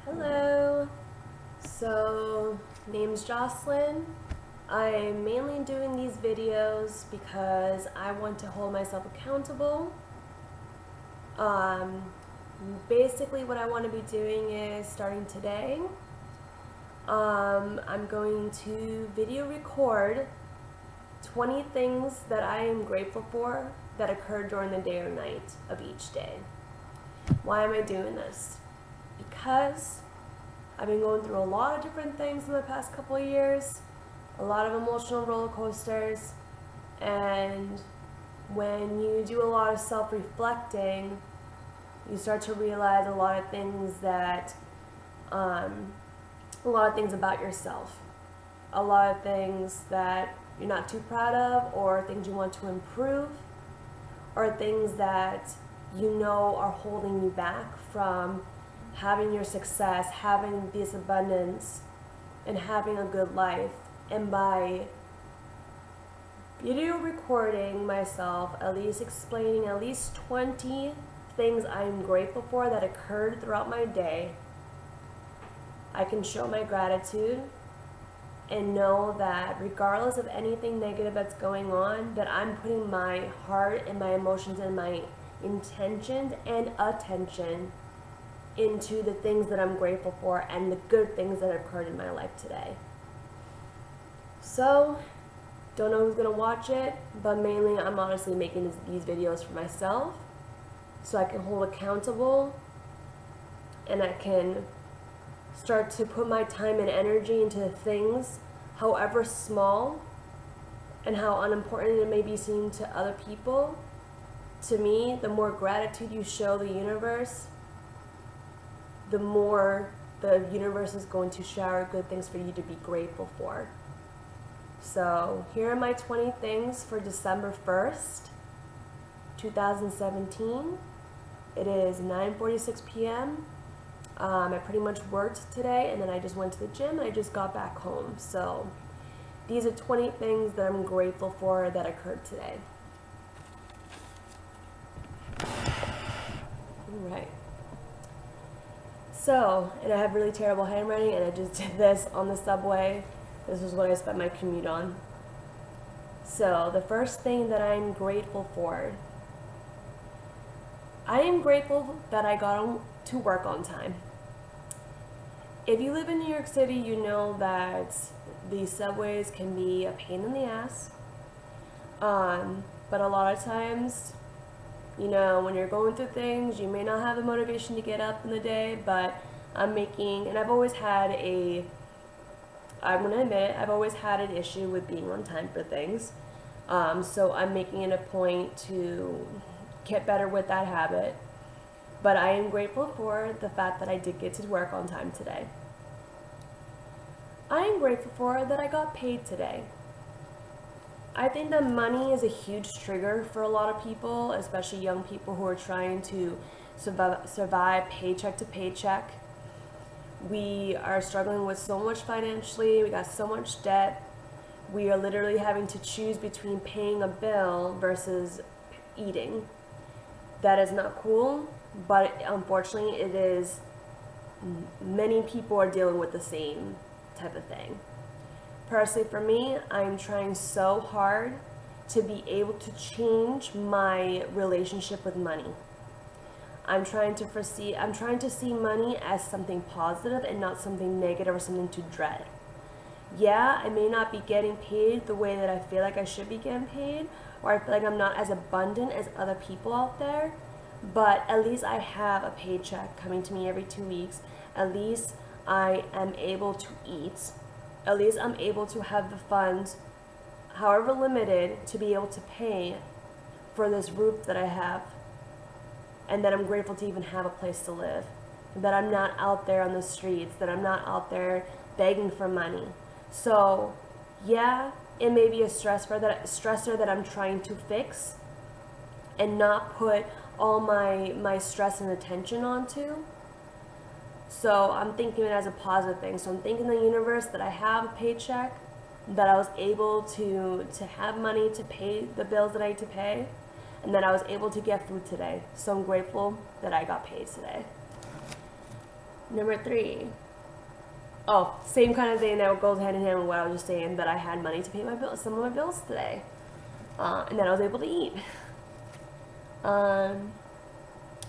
Hello. So, name's Jocelyn. I'm mainly doing these videos because I want to hold myself accountable. Um, Basically what I want to be doing is starting today. I'm going to video record 20 things that I am grateful for that occurred during the day or night of each day. Why am I doing this? Because I've been going through a lot of different things in the past couple of years, a lot of emotional roller coasters, and when you do a lot of self-reflecting, you start to realize a lot of things about yourself, a lot of things that you're not too proud of, or things you want to improve, or things that you know are holding you back from having your success, having this abundance, and having a good life. And by video recording myself, at least explaining at least 20 things I'm grateful for that occurred throughout my day, I can show my gratitude and know that regardless of anything negative that's going on, that I'm putting my heart and my emotions and my intentions and attention into the things that I'm grateful for and the good things that occurred in my life today. So, don't know who's gonna watch it, but mainly I'm honestly making these videos for myself so I can hold accountable and I can start to put my time and energy into things, however small and how unimportant it may be seen to other people. To me, the more gratitude you show the universe, the more the universe is going to shower good things for you to be grateful for. So here are my 20 things for December 1st, 2017. It is 9:46 p.m. I pretty much worked today and then I just went to the gym and I just got back home. So these are 20 things that I'm grateful for that occurred today. All right. So, and I have really terrible handwriting and I just did this on the subway. This is what I spent my commute on. So, the first thing that I'm grateful for, I am grateful that I got to work on time. If you live in New York City, you know that the subways can be a pain in the ass. But a lot of times, you know, when you're going through things, you may not have the motivation to get up in the day, but I'm I've always had I'm going to admit, I've always had an issue with being on time for things. So I'm making it a point to get better with that habit. But I am grateful for the fact that I did get to work on time today. I am grateful for that I got paid today. I think that money is a huge trigger for a lot of people, especially young people who are trying to survive paycheck to paycheck. We are struggling with so much financially, we got so much debt. We are literally having to choose between paying a bill versus eating. That is not cool, but unfortunately it is, many people are dealing with the same type of thing. Personally, for me, I'm trying so hard to be able to change my relationship with money. I'm trying to see money as something positive and not something negative or something to dread. Yeah, I may not be getting paid the way that I feel like I should be getting paid, or I feel like I'm not as abundant as other people out there, but at least I have a paycheck coming to me every 2 weeks. At least I am able to eat. At least I'm able to have the funds, however limited, to be able to pay for this roof that I have. And that I'm grateful to even have a place to live. That I'm not out there on the streets, that I'm not out there begging for money. So, yeah, it may be a stressor that I'm trying to fix and not put all my stress and attention onto. So I'm thinking it as a positive thing. So I'm thanking the universe that I have a paycheck, that I was able to have money to pay the bills that I need to pay, and that I was able to get food today. So I'm grateful that I got paid today. Number 3. Oh, same kind of thing that goes hand in hand with what I was just saying, that I had money to pay my bills, some of my bills today, and that I was able to eat.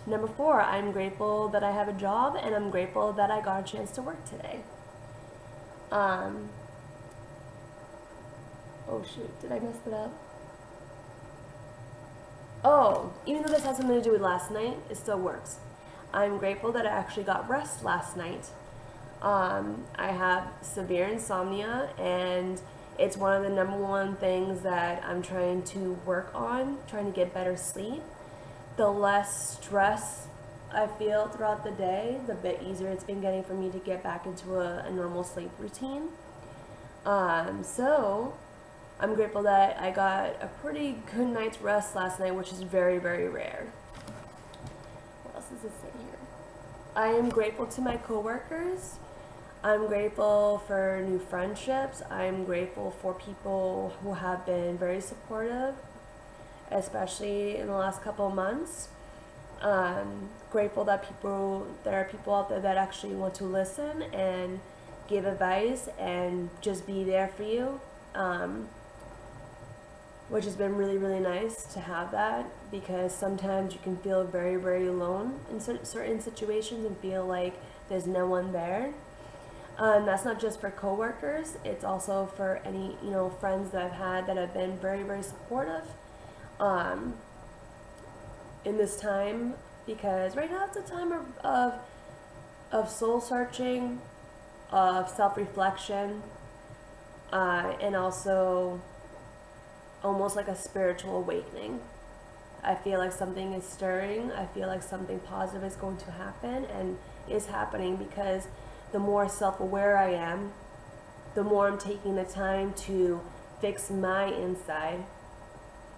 Number 4, I'm grateful that I have a job, and I'm grateful that I got a chance to work today. Oh shoot, did I mess it up? Oh, even though this has something to do with last night, it still works. I'm grateful that I actually got rest last night. I have severe insomnia, and it's one of the number one things that I'm trying to work on, trying to get better sleep. The less stress I feel throughout the day, the bit easier it's been getting for me to get back into a normal sleep routine. So I'm grateful that I got a pretty good night's rest last night, which is very, very rare. What else does it say here? I am grateful to my coworkers. I'm grateful for new friendships. I'm grateful for people who have been very supportive, especially in the last couple of months. Grateful that there are people out there that actually want to listen and give advice and just be there for you, which has been really, really nice to have that, because sometimes you can feel very, very alone in certain situations and feel like there's no one there. That's not just for coworkers, it's also for any, friends that I've had that have been very, very supportive in this time, because right now it's a time of soul searching, of self-reflection, and also almost like a spiritual awakening. I feel like something is stirring. I feel like something positive is going to happen, and is happening, because the more self-aware I am, the more I'm taking the time to fix my inside,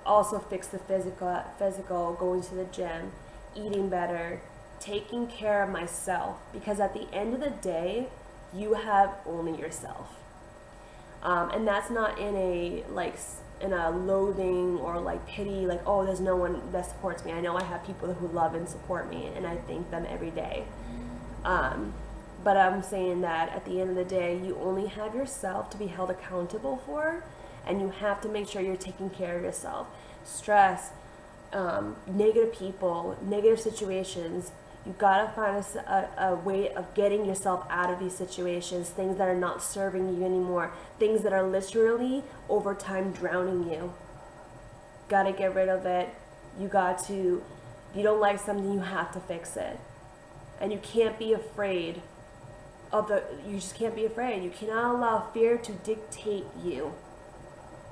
also fix the physical, going to the gym, eating better, taking care of myself, because at the end of the day, you have only yourself. And that's not in a loathing or like pity, like, oh, there's no one that supports me. I know I have people who love and support me, and I thank them every day. But I'm saying that at the end of the day, you only have yourself to be held accountable for, and you have to make sure you're taking care of yourself. Stress, negative people, negative situations, you gotta find a way of getting yourself out of these situations, things that are not serving you anymore, things that are literally over time drowning you. Gotta get rid of it. If you don't like something, you have to fix it. And you can't be afraid you just can't be afraid. You cannot allow fear to dictate you.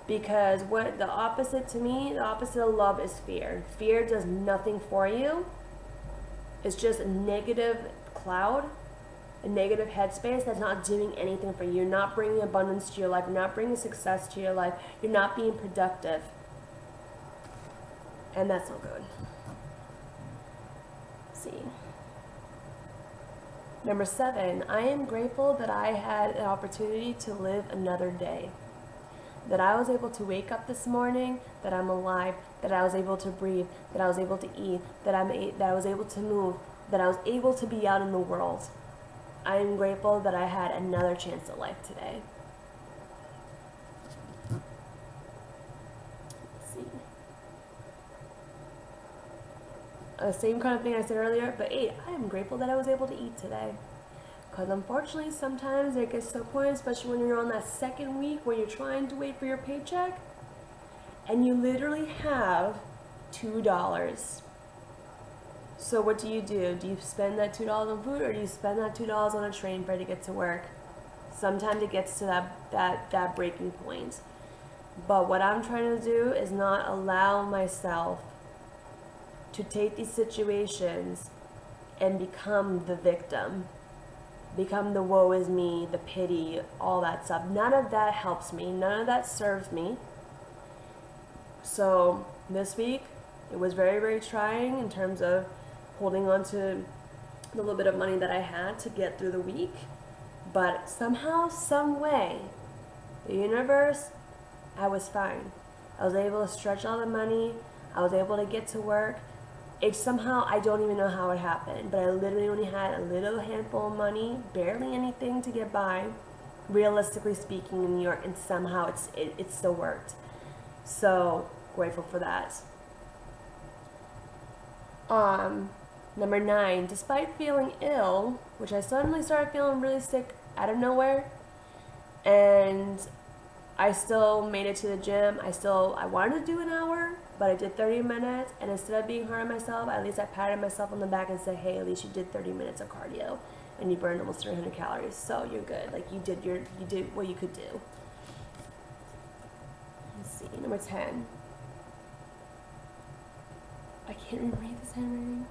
Because the opposite of love is fear. Fear does nothing for you. It's just a negative cloud, a negative headspace that's not doing anything for you. You're not bringing abundance to your life. You're not bringing success to your life. You're not being productive. And that's not good. Let's see. Number 7, I am grateful that I had an opportunity to live another day. That I was able to wake up this morning, that I'm alive, that I was able to breathe, that I was able to eat, that I was able to move, that I was able to be out in the world. I am grateful that I had another chance at life today. Let's see. Same kind of thing I said earlier, but 8, I am grateful that I was able to eat today. Because unfortunately, sometimes it gets to a point, especially when you're on that second week where you're trying to wait for your paycheck, and you literally have $2. So what do? Do you spend that $2 on food, or do you spend that $2 on a train fare to get to work? Sometimes it gets to that breaking point. But what I'm trying to do is not allow myself to take these situations and become the victim, become the woe is me, the pity, all that stuff. None of that helps me. None of that serves me. So this week, it was very, very trying in terms of holding on to the little bit of money that I had to get through the week. But somehow, some way, the universe, I was fine. I was able to stretch all the money. I was able to get to work. It somehow, I don't even know how it happened, but I literally only had a little handful of money, barely anything to get by, realistically speaking, in New York, and somehow it still worked. So grateful for that. Number 9, despite feeling ill, which I suddenly started feeling really sick out of nowhere, and I still made it to the gym. I wanted to do an hour, but I did 30 minutes, and instead of being hard on myself, at least I patted myself on the back and said, hey, at least you did 30 minutes of cardio, and you burned almost 300 calories, so you're good. Like, you did what you could do. Let's see, number 10. I can't even read this handwriting.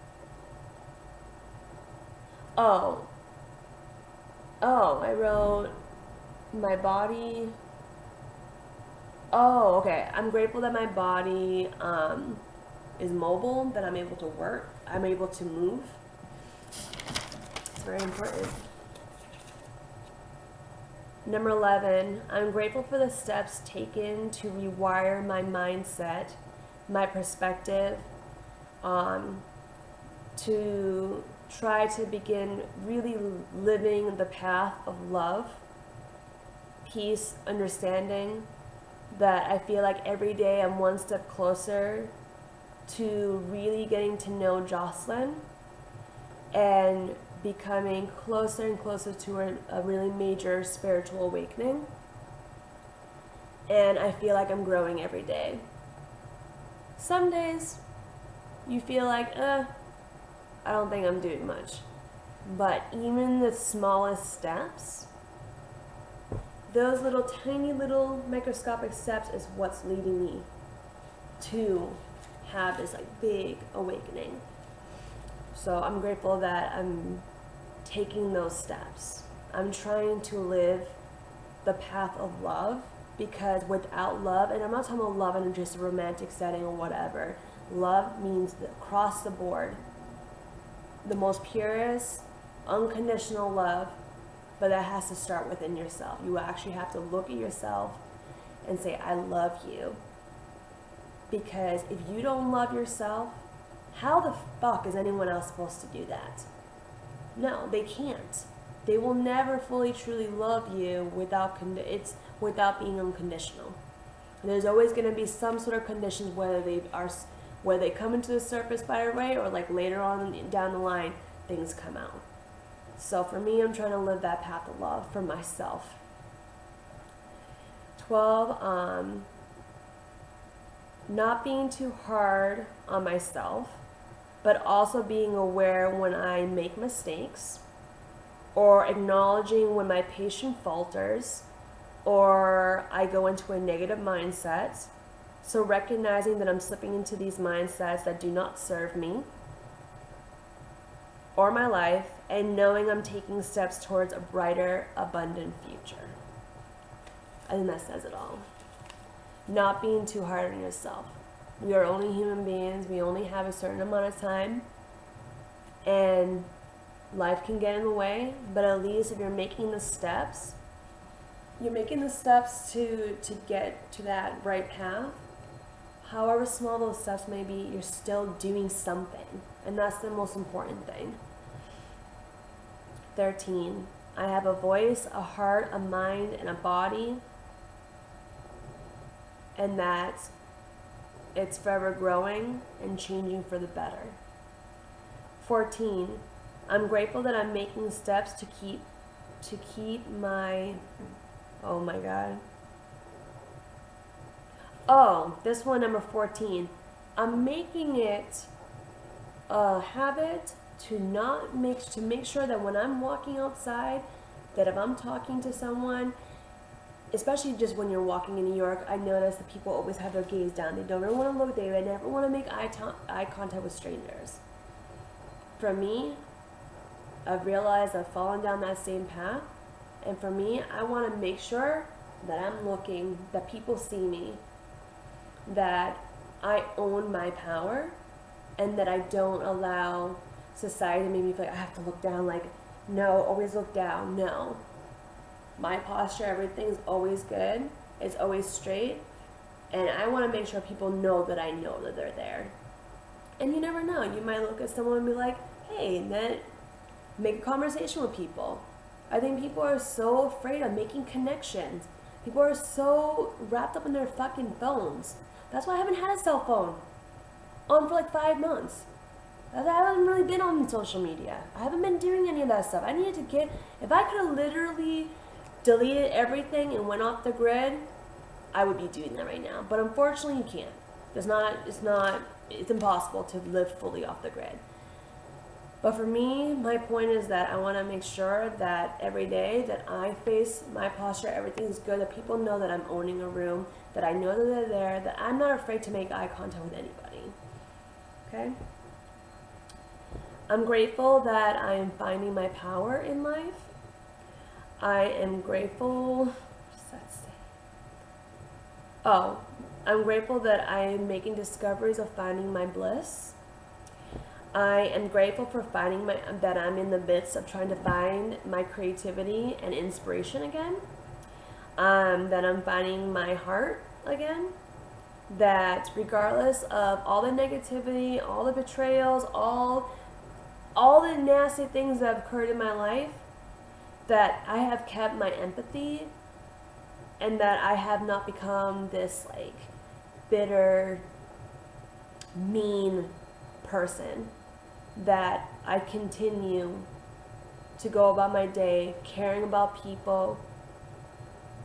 Oh, I wrote my body. Oh, okay. I'm grateful that my body is mobile, that I'm able to work, I'm able to move. It's very important. Number 11, I'm grateful for the steps taken to rewire my mindset, my perspective, to try to begin really living the path of love, peace, understanding, that I feel like every day I'm one step closer to really getting to know Jocelyn and becoming closer and closer to a really major spiritual awakening. And I feel like I'm growing every day. Some days you feel like, I don't think I'm doing much. But even the smallest steps, those little tiny little microscopic steps is what's leading me to have this like big awakening. So I'm grateful that I'm taking those steps. I'm trying to live the path of love, because without love, and I'm not talking about love in just a romantic setting or whatever, love means that across the board, the most purest, unconditional love, but that has to start within yourself. You actually have to look at yourself and say, I love you. Because if you don't love yourself, how the fuck is anyone else supposed to do that? No, they can't. They will never fully truly love you without being unconditional. And there's always going to be some sort of conditions, whether they come into the surface right away or like later on down the line, things come out. So for me, I'm trying to live that path of love for myself. 12, not being too hard on myself, but also being aware when I make mistakes, or acknowledging when my patience falters, or I go into a negative mindset. So recognizing that I'm slipping into these mindsets that do not serve me or my life, and knowing I'm taking steps towards a brighter, abundant future. I think that says it all. Not being too hard on yourself. We are only human beings. We only have a certain amount of time, and life can get in the way, but at least if you're making the steps, to get to that right path. However small those steps may be, you're still doing something, and that's the most important thing. 13, I have a voice, a heart, a mind, and a body, and that it's forever growing and changing for the better. 14, I'm grateful that I'm making steps to keep my, oh my God. Oh, this one, number 14. I'm making it a habit to make sure that when I'm walking outside, that if I'm talking to someone, especially just when you're walking in New York, I notice that people always have their gaze down. They don't ever want to look, they never want to make eye contact with strangers. For me, I've realized I've fallen down that same path, and for me, I want to make sure that I'm looking, that people see me, that I own my power, and that I don't allow society to make me feel like I have to look down, like, no, always look down. No. My posture, everything's always good. It's always straight. And I want to make sure people know that I know that they're there. And you never know. You might look at someone and be like, hey, and then make a conversation with people. I think people are so afraid of making connections. People are so wrapped up in their fucking phones. That's why I haven't had a cell phone on for like 5 months. I haven't really been on social media. I haven't been doing any of that stuff. I needed to get, if I could have literally deleted everything and went off the grid, I would be doing that right now. But unfortunately, you can't. It's impossible to live fully off the grid. But for me, my point is that I want to make sure that every day that I face my posture, everything is good, that people know that I'm owning a room, that I know that they're there, that I'm not afraid to make eye contact with anybody. Okay? I'm grateful that I am finding my power in life. I am grateful, I'm grateful that I am making discoveries of finding my bliss. I am grateful for that I'm in the midst of trying to find my creativity and inspiration again. That I'm finding my heart again. That regardless of all the negativity, all the betrayals, all the nasty things that have occurred in my life, that I have kept my empathy, and that I have not become this like bitter, mean person. That I continue to go about my day caring about people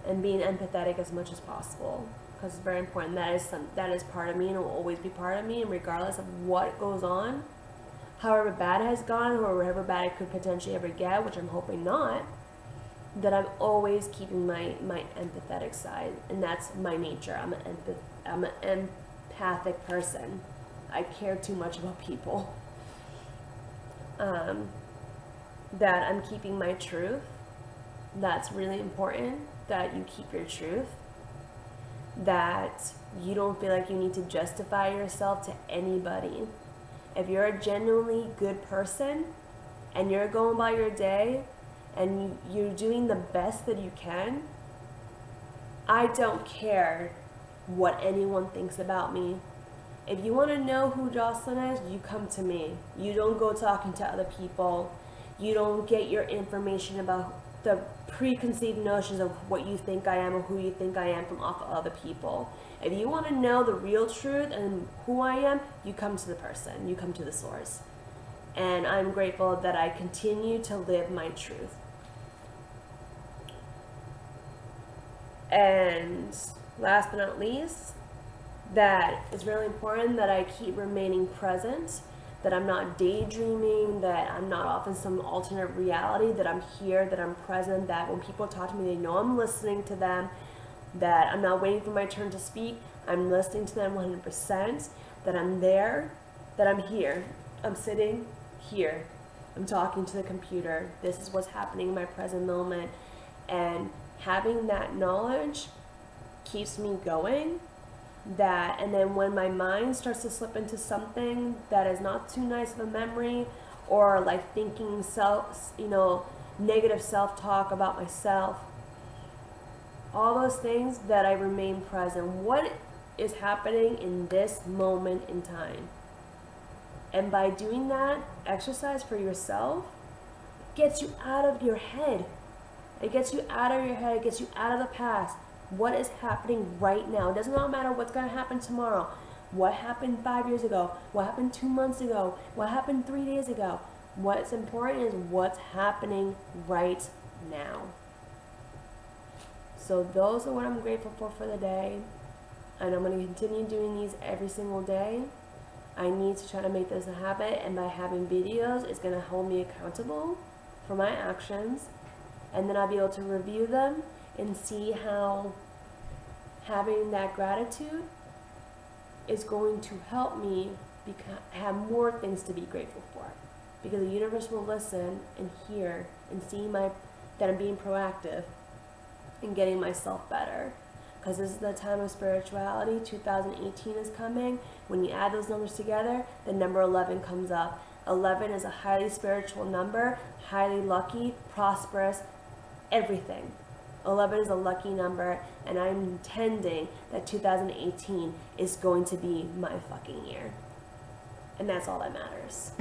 and being empathetic as much as possible, because it's very important. That is part of me and it will always be part of me, and regardless of what goes on, however bad it has gone, or however bad it could potentially ever get, which I'm hoping not, that I'm always keeping my empathetic side, and that's my nature. I'm an empathic person. I care too much about people. That I'm keeping my truth. That's really important, that you keep your truth. That you don't feel like you need to justify yourself to anybody. If you're a genuinely good person and you're going about your day and you're doing the best that you can, I don't care what anyone thinks about me. If you want to know who Jocelyn is, you come to me. You don't go talking to other people. You don't get your information about the preconceived notions of what you think I am or who you think I am from off of other people. If you want to know the real truth and who I am, you come to the person. You come to the source. And I'm grateful that I continue to live my truth. And last but not least, that it's really important that I keep remaining present, that I'm not daydreaming, that I'm not off in some alternate reality, that I'm here, that I'm present, that when people talk to me, they know I'm listening to them, that I'm not waiting for my turn to speak, I'm listening to them 100%, that I'm there, that I'm here, I'm sitting here, I'm talking to the computer, this is what's happening in my present moment, and having that knowledge keeps me going. And then when my mind starts to slip into something that is not too nice of a memory, or like thinking negative self-talk about myself, all those things, that I remain present. What is happening in this moment in time? And by doing that exercise for yourself, it gets you out of your head. It gets you out of your head. It gets you out of the past. What is happening right now? It does not matter what's going to happen tomorrow. What happened 5 years ago? What happened 2 months ago? What happened 3 days ago? What's important is what's happening right now. So those are what I'm grateful for the day. And I'm going to continue doing these every single day. I need to try to make this a habit. And by having videos, it's going to hold me accountable for my actions. And then I'll be able to review them and see how having that gratitude is going to help me have more things to be grateful for. Because the universe will listen and hear and see that I'm being proactive in getting myself better. Because this is the time of spirituality. 2018 is coming. When you add those numbers together, the number 11 comes up. 11 is a highly spiritual number, highly lucky, prosperous, everything. 11 is a lucky number, and I'm intending that 2018 is going to be my fucking year. and that's all that matters.